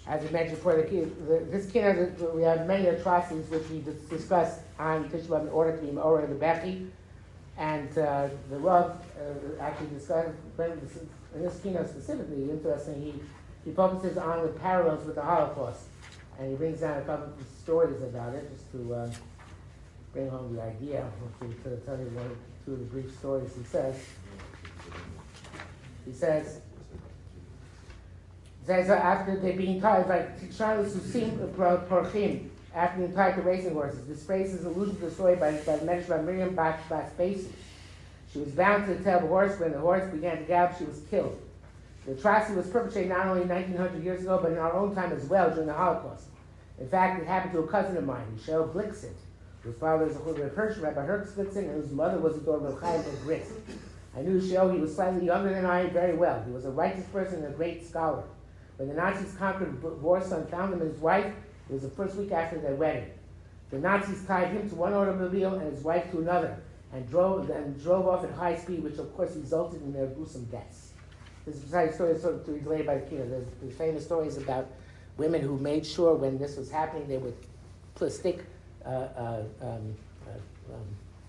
As we mentioned before, this Kinnah, we have many atrocities which we discussed on Tisha B'Av in order to be Me'orah and the Becker. And the Rav actually discussed, in this Kinnah specifically, interesting, he focuses on the parallels with the Holocaust. And he brings down a couple of stories about it, just to bring home the idea. To tell you one or two of the brief stories he says, after they're being tied, like Charles Susim Porchim, after being tied to racing horses. This phrase is allusion to the story by the mention by Miriam Bas Basis. She was bound to the tail of a horse. When the horse began to gallop, she was killed. The atrocity was perpetrated not only 1900 years ago, but in our own time as well during the Holocaust. In fact, it happened to a cousin of mine, Yisroel Blixit, whose father was Rabbi Hertz Blitzin, and whose mother was the daughter of Ohaiv and Gris. I knew Yisroel. He was slightly younger than I very well. He was a righteous person and a great scholar. When the Nazis conquered Warsaw and found him and his wife, it was the first week after their wedding. The Nazis tied him to one automobile and his wife to another, and drove off at high speed, which of course resulted in their gruesome deaths. This is a story sort of related by the Kinnah. There's famous stories about women who made sure when this was happening, they would stick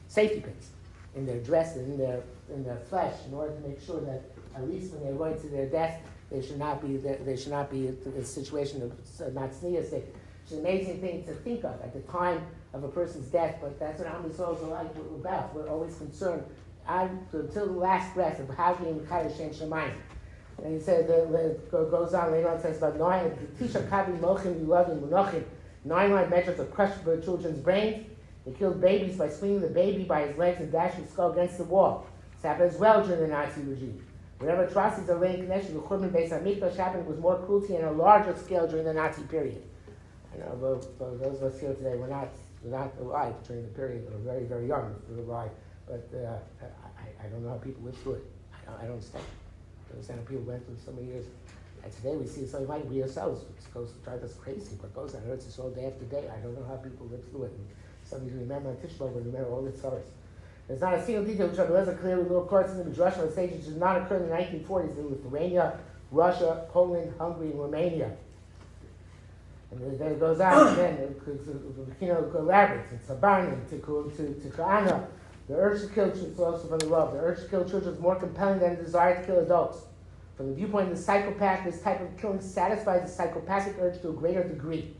safety pins in their dress and in their flesh in order to make sure that at least when they're going to their death, they should not be in a situation of not sneezing. It's an amazing thing to think of at the time of a person's death, but that's what Am Yisrael are like about. We're always concerned until the last breath of how can we Shem Shemayim. And he said, goes on later on, says about Tisha Kabi Mochim Yulavim Munochim. 9 metrics of crushed the children's brains. They killed babies by swinging the baby by his legs and dashing his skull against the wall. This happened as well during the Nazi regime. Whatever atrocities are laid in connection with Churban Beis HaMikdash happened with more cruelty and a larger scale during the Nazi period. I know those of us here today were not alive during the period, or very, very young if we were alive. But I don't know how people lived through it. I don't understand. I understand how people went through so many years. And today we see something like we ourselves. It goes to drive us crazy. What goes on hurts us all day after day. I don't know how people live through it. And some of you remember on Tisha B'Av, remember all the stories. There's not a single detail which Rabbi clearly little courts in the Midrash on stage which did not occur in the 1940s in Lithuania, Russia, Poland, Hungary, and Romania. And then it goes on again. The Kinnah elaborates. In Sabarnim, to Kinnah, the urge to kill children is also from the Rav. The urge to kill children is more compelling than the desire to kill adults. From the viewpoint of the psychopath, this type of killing satisfies the psychopathic urge to a greater degree.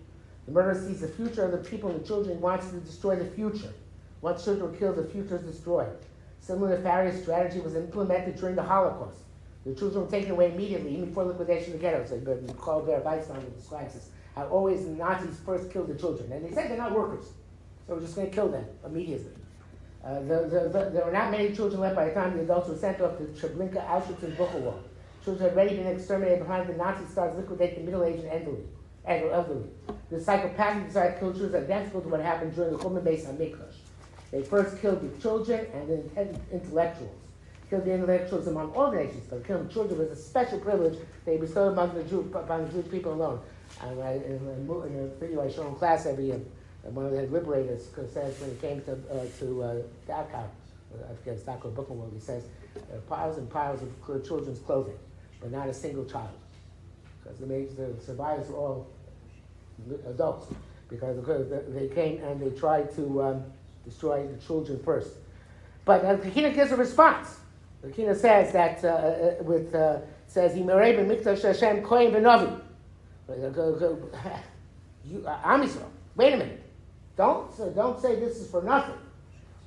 The murderer sees the future of the people and the children and wants to destroy the future. Once children were killed, the future is destroyed. Similar nefarious strategy was implemented during the Holocaust. The children were taken away immediately, even before liquidation of the ghettos. Gabbai describes this, how always the Nazis first killed the children. And they said they're not workers, so we're just going to kill them immediately. There were not many children left by the time the adults were sent off to Treblinka, Auschwitz, and Buchenwald. Children had already been exterminated behind the Nazi stars liquidate the middle-aged and elderly. The psychopathic desire to kill children is identical to what happened during the Churban Beis HaMikdash. They first killed the children and then intellectuals. Killed the intellectuals among all the nations, but killing children was a special privilege they bestowed upon the Jewish people alone. And in a video I show in class every year, one of the liberators says when it came to Dachau, I forget it's Dachau Buchenwald, he says piles and piles of children's clothing, but not a single child, because the survivors were all adults, because they came and they tried to destroy the children first. But the Kinnah gives a response. The Kinnah says that says Yimerei b'mikdash Hashem kohen v'novi. Am Yisrael, wait a minute. Don't say this is for nothing.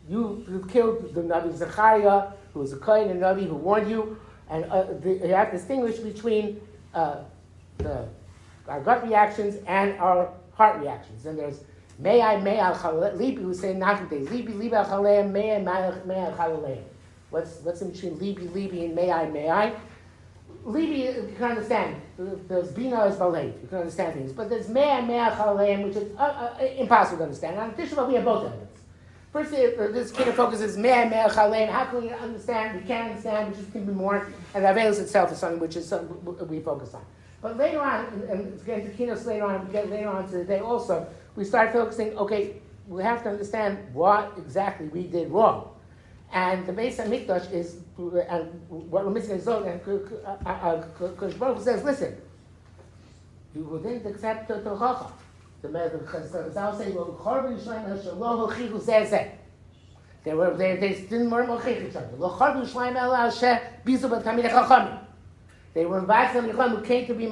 You killed the Navi Zechariah, who was a kohen and Navi who warned you, and you have to distinguish between our gut reactions and our heart reactions. And there's May al Libi, who say Nachmate, Libi al Chaleim, May al Chaleim. What's in between Libi, and May I? Libi, you can understand. There's Bina is Balei, you can understand things. But there's May al Chaleim, which is impossible to understand. And on Tisha B'Av, we have both evidence. First, this kind of focuses May al Chaleim. How can we understand? We can't understand, which is going to be more. And the Avelis itself is something which is something we focus on. But later on, and getting to Kinnos later on, we get later on today also, we start focusing, okay, we have to understand what exactly we did wrong. And the Beis HaMikdash is, and what we're missing is, and Baruch says, listen, who didn't accept the Chacham. The Chazal say, well, Chorban Yisrael Hashalom Hochichu Zeh. They didn't murmur each other. Lo Chorban Yisrael Hashe Bizu B'Tamid Chachamim. They were invited to who came to be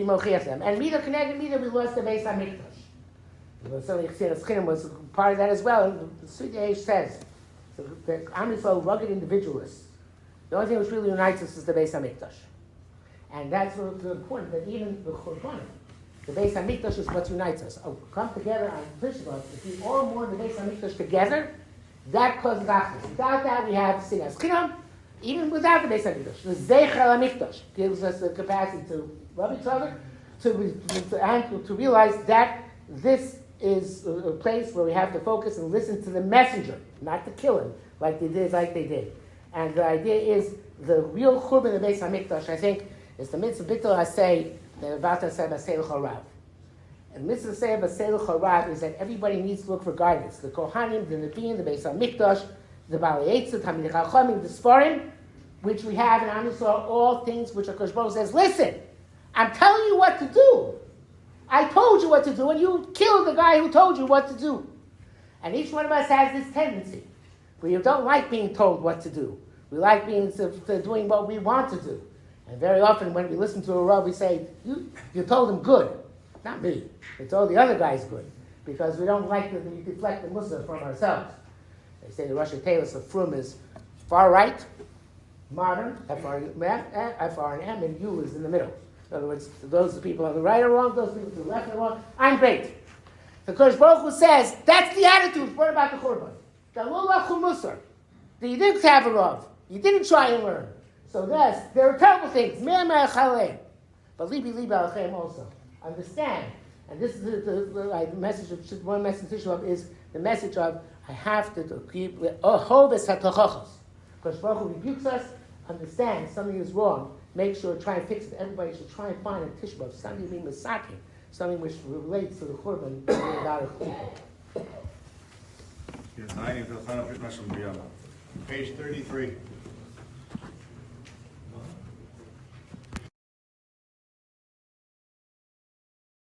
mochiach them. And Mida connected Mida, we lost the Beis Hamikdash. So Kinnah was part of that as well. And the Sweet Age says, so the Am Yisrael, rugged individualists. The only thing which really unites us is the Beis Hamikdash. And that's what's important, that even the Churban, the Beis Hamikdash is what unites us. Come together on Tisha, if we all mourn the Beis Hamikdash together, that causes achdus. Without that, we have sinas chinam. Even without the Beis Hamikdash, the Zeicher HaMikdash gives us the capacity to love each other, to realize that this is a place where we have to focus and listen to the messenger, not to kill him like they did. And the idea is the real churban of the Beis Hamikdash, I think, is the mitzvah bittul I say the Vata said Basei L'Chorav. And the mitzvah say Basei L'Chorav is that everybody needs to look for guidance. The Kohanim, the Nevi'im, the Beis Hamikdash, the Balei Eitzah, Talmidei Chachamim, the Sfarim, which we have in Am Yisrael, all things which Akadosh Baruch Hu says, listen, I'm telling you what to do. I told you what to do, and you killed the guy who told you what to do. And each one of us has this tendency. We don't like being told what to do. We like being doing what we want to do. And very often when we listen to a Rav, we say, you told him good. Not me. You told the other guys good. Because we don't like to deflect the Musa from ourselves. They say the Rosh Hashanah of Frum is far right, modern, F-R-N-M, and U is in the middle. In other words, those people on the right are wrong, those people to the left are wrong. I'm great. The Kodesh Baruch Hu says, that's the attitude. What about the Churban? That you didn't have a Rav. You didn't try and learn. So yes, there are terrible things. But libi alchem also. Understand. And this is the message of one message of Tisha is the message of I have to keep Ohaiv hatochachos. Because Baruch Hu rebukes us. Understand something is wrong. Make sure try and fix it. Everybody should try and find a Tisha B'Av something being misaki, something which relates to the Churban without a people. Page 33.